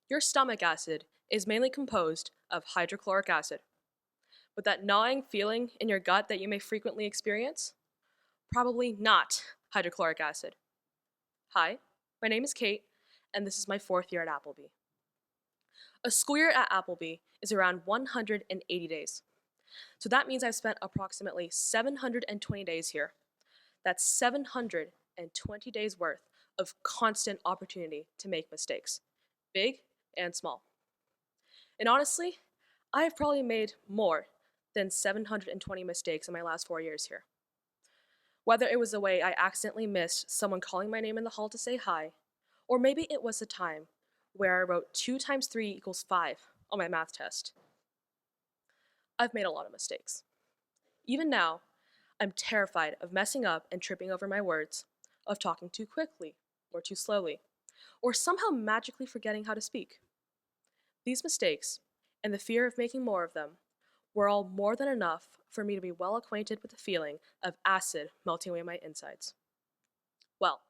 Your stomach acid is mainly composed of hydrochloric acid. But that gnawing feeling in your gut that you may frequently experience? Probably not hydrochloric acid. Hi, my name is Kate, and this is my 4th year at Appleby. A school year at Appleby is around 180 days. So that means I've spent approximately 720 days here. That's 720 days worth of constant opportunity to make mistakes, big and small. And honestly, I have probably made more than 720 mistakes in my last 4 years here. Whether it was the way I accidentally missed someone calling my name in the hall to say hi, or maybe it was the time where I wrote 2 times 3 equals 5 on my math test. I've made a lot of mistakes. Even now, I'm terrified of messing up and tripping over my words, of talking too quickly or too slowly, or somehow magically forgetting how to speak. These mistakes, and the fear of making more of them, were all more than enough for me to be well acquainted with the feeling of acid melting away my insides. Well,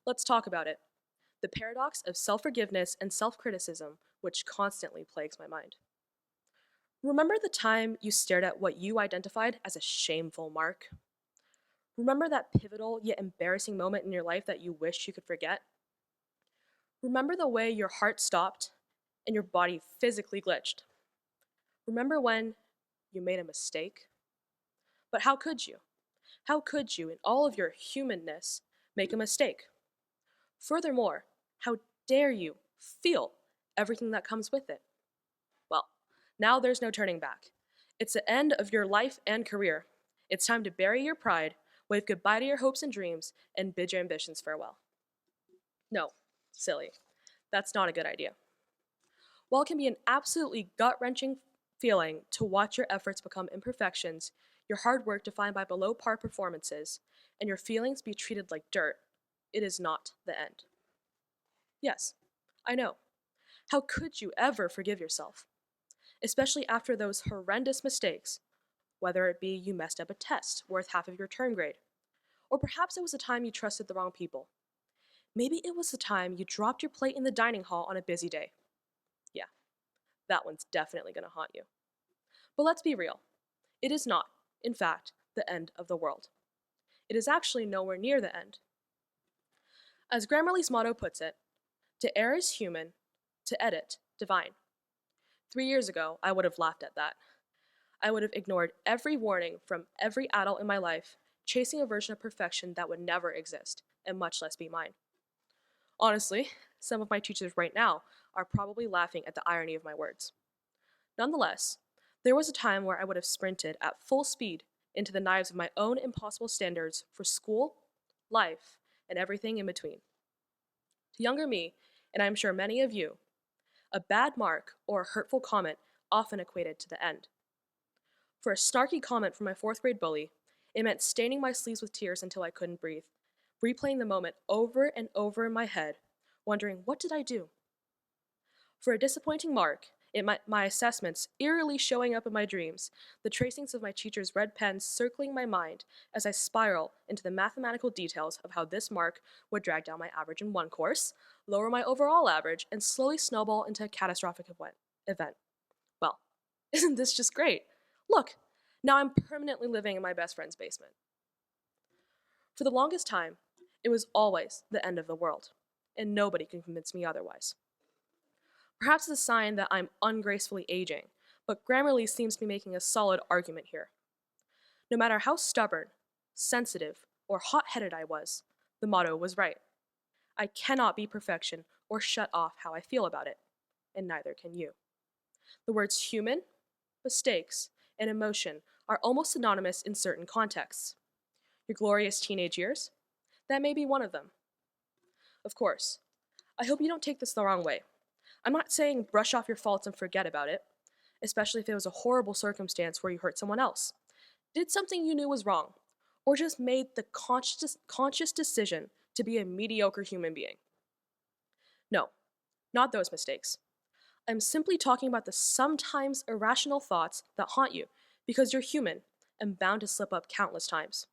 let's talk about it. The paradox of self-forgiveness and self-criticism, which constantly plagues my mind. Remember the time you stared at what you identified as a shameful mark? Remember that pivotal yet embarrassing moment in your life that you wished you could forget? Remember the way your heart stopped and your body physically glitched? Remember when you made a mistake? But how could you? How could you, in all of your humanness, make a mistake? Furthermore, how dare you feel everything that comes with it? Well, now there's no turning back. It's the end of your life and career. It's time to bury your pride, wave goodbye to your hopes and dreams, and bid your ambitions farewell. No, silly. That's not a good idea. While it can be an absolutely gut-wrenching feeling to watch your efforts become imperfections, your hard work defined by below-par performances, and your feelings be treated like dirt, it is not the end. Yes, I know. How could you ever forgive yourself? Especially after those horrendous mistakes, whether it be you messed up a test worth half of your term grade, or perhaps it was the time you trusted the wrong people. Maybe it was the time you dropped your plate in the dining hall on a busy day. Yeah, that one's definitely going to haunt you. But let's be real. It is not, in fact, the end of the world. It is actually nowhere near the end. As Grammarly's motto puts it, to err is human, to edit, divine. 3 years ago, I would have laughed at that. I would have ignored every warning from every adult in my life, chasing a version of perfection that would never exist, and much less be mine. Honestly, some of my teachers right now are probably laughing at the irony of my words. Nonetheless, there was a time where I would have sprinted at full speed into the knives of my own impossible standards for school, life, and everything in between. To younger me, and I'm sure many of you, a bad mark or a hurtful comment often equated to the end. For a snarky comment from my 4th grade bully, it meant staining my sleeves with tears until I couldn't breathe, replaying the moment over and over in my head, wondering, what did I do? For a disappointing mark, it meant my assessments eerily showing up in my dreams, the tracings of my teacher's red pens circling my mind as I spiral into the mathematical details of how this mark would drag down my average in one course, lower my overall average, and slowly snowball into a catastrophic event. Well, isn't this just great? Look, now I'm permanently living in my best friend's basement. For the longest time, it was always the end of the world, and nobody can convince me otherwise. Perhaps it's a sign that I'm ungracefully aging, but Grammarly seems to be making a solid argument here. No matter how stubborn, sensitive, or hot-headed I was, the motto was right. I cannot be perfection or shut off how I feel about it, and neither can you. The words human, mistakes, and emotion are almost synonymous in certain contexts. Your glorious teenage years? That may be one of them. Of course, I hope you don't take this the wrong way. I'm not saying brush off your faults and forget about it, especially if it was a horrible circumstance where you hurt someone else, did something you knew was wrong, or just made the conscious decision to be a mediocre human being. No, not those mistakes. I'm simply talking about the sometimes irrational thoughts that haunt you because you're human and bound to slip up countless times.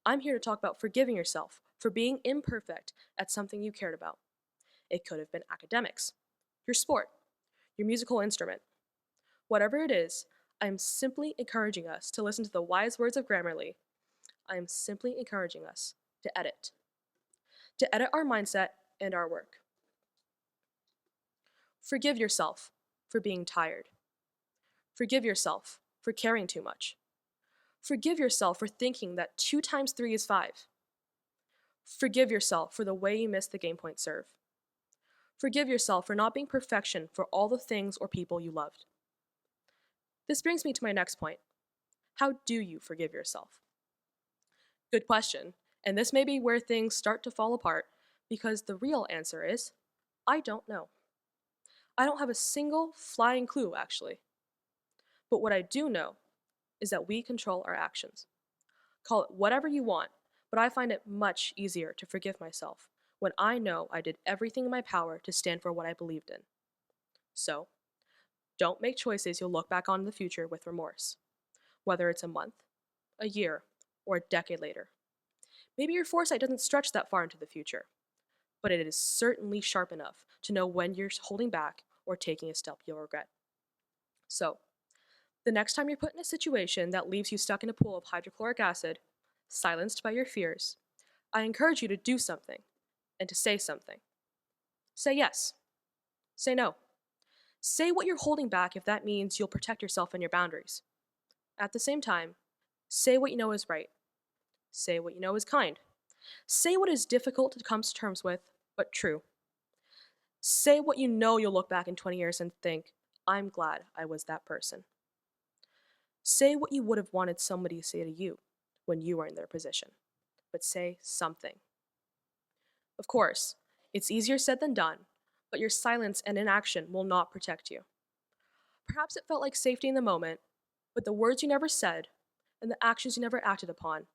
I'm here to talk about forgiving yourself for being imperfect at something you cared about. It could have been academics, your sport, your musical instrument. Whatever it is, I am simply encouraging us to listen to the wise words of Grammarly. I am simply encouraging us to edit our mindset and our work. Forgive yourself for being tired. Forgive yourself for caring too much. Forgive yourself for thinking that 2 times 3 is 5. Forgive yourself for the way you missed the game point serve. Forgive yourself for not being perfection for all the things or people you loved. This brings me to my next point. How do you forgive yourself? Good question, and this may be where things start to fall apart, because the real answer is, I don't know. I don't have a single flying clue, actually. But what I do know is that we control our actions. Call it whatever you want, but I find it much easier to forgive myself when I know I did everything in my power to stand for what I believed in. So, don't make choices you'll look back on in the future with remorse, whether it's a month, a year, or a decade later. Maybe your foresight doesn't stretch that far into the future, but it is certainly sharp enough to know when you're holding back or taking a step you'll regret. So, the next time you're put in a situation that leaves you stuck in a pool of hydrochloric acid, silenced by your fears, I encourage you to do something and to say something. Say yes. Say no. Say what you're holding back if that means you'll protect yourself and your boundaries. At the same time, say what you know is right. Say what you know is kind. Say what is difficult to come to terms with, but true. Say what you know you'll look back in 20 years and think, I'm glad I was that person. Say what you would have wanted somebody to say to you when you were in their position, but say something. Of course, it's easier said than done, but your silence and inaction will not protect you. Perhaps it felt like safety in the moment, but the words you never said and the actions you never acted upon,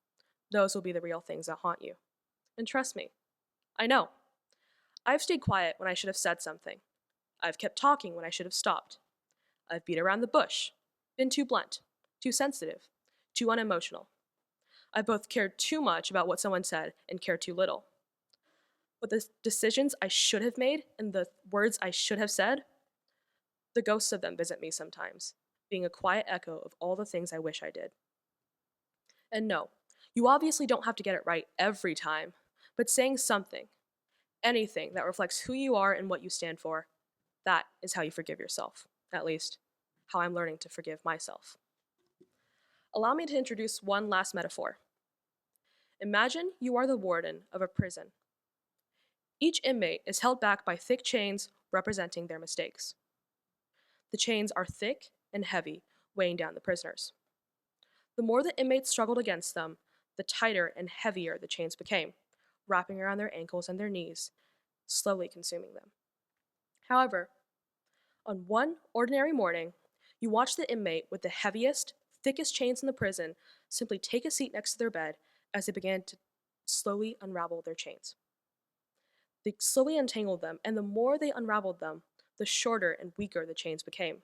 those will be the real things that haunt you. And trust me, I know. I've stayed quiet when I should have said something. I've kept talking when I should have stopped. I've beat around the bush, been too blunt, too sensitive, too unemotional. I've both cared too much about what someone said and cared too little. But the decisions I should have made and the words I should have said, the ghosts of them visit me sometimes, being a quiet echo of all the things I wish I did. And no, you obviously don't have to get it right every time, but saying something, anything that reflects who you are and what you stand for, that is how you forgive yourself, at least how I'm learning to forgive myself. Allow me to introduce one last metaphor. Imagine you are the warden of a prison. Each inmate is held back by thick chains representing their mistakes. The chains are thick and heavy, weighing down the prisoners. The more the inmates struggled against them, the tighter and heavier the chains became, wrapping around their ankles and their knees, slowly consuming them. However, on one ordinary morning, you watch the inmate with the heaviest, thickest chains in the prison simply take a seat next to their bed as they began to slowly unravel their chains. They slowly untangled them, and the more they unraveled them, the shorter and weaker the chains became.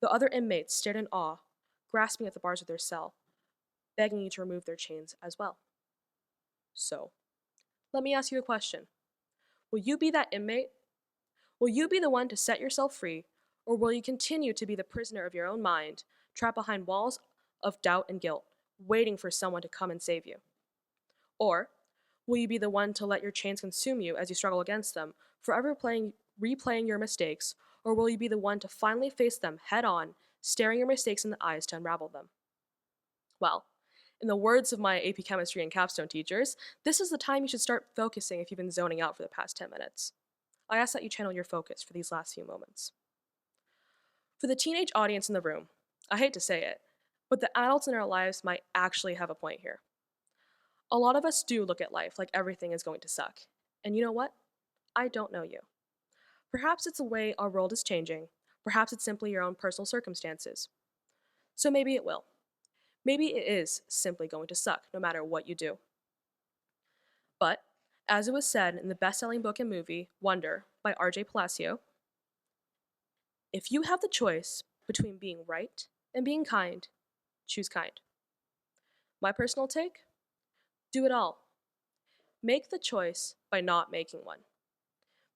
The other inmates stared in awe, grasping at the bars of their cell, begging you to remove their chains as well. So, let me ask you a question. Will you be that inmate? Will you be the one to set yourself free, or will you continue to be the prisoner of your own mind, trapped behind walls of doubt and guilt, waiting for someone to come and save you? Or will you be the one to let your chains consume you as you struggle against them, forever replaying your mistakes, or will you be the one to finally face them head on, staring your mistakes in the eyes to unravel them? Well, in the words of my AP Chemistry and Capstone teachers, this is the time you should start focusing if you've been zoning out for the past 10 minutes. I ask that you channel your focus for these last few moments. For the teenage audience in the room, I hate to say it, but the adults in our lives might actually have a point here. A lot of us do look at life like everything is going to suck. And you know what? I don't know you. Perhaps it's the way our world is changing. Perhaps it's simply your own personal circumstances. So maybe it will. Maybe it is simply going to suck no matter what you do. But, as it was said in the best-selling book and movie, Wonder, by R.J. Palacio, if you have the choice between being right and being kind, choose kind. My personal take? Do it all. Make the choice by not making one.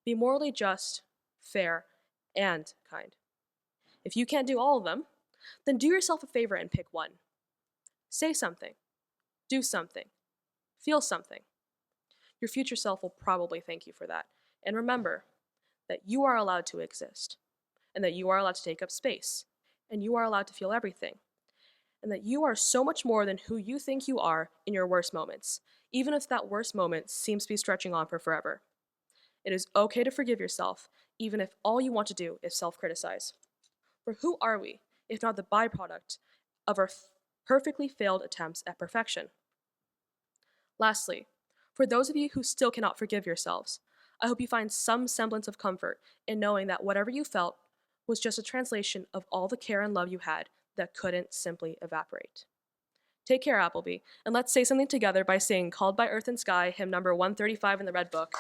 Be morally just, fair, and kind. If you can't do all of them, then do yourself a favor and pick one. Say something, do something, feel something. Your future self will probably thank you for that. And remember that you are allowed to exist, and that you are allowed to take up space, and you are allowed to feel everything, and that you are so much more than who you think you are in your worst moments, even if that worst moment seems to be stretching on for forever. It is okay to forgive yourself, even if all you want to do is self-criticize. For who are we, if not the byproduct of our perfectly failed attempts at perfection? Lastly, for those of you who still cannot forgive yourselves, I hope you find some semblance of comfort in knowing that whatever you felt was just a translation of all the care and love you had that couldn't simply evaporate. Take care, Appleby, and let's say something together by singing Called by Earth and Sky, hymn number 135 in the Red Book.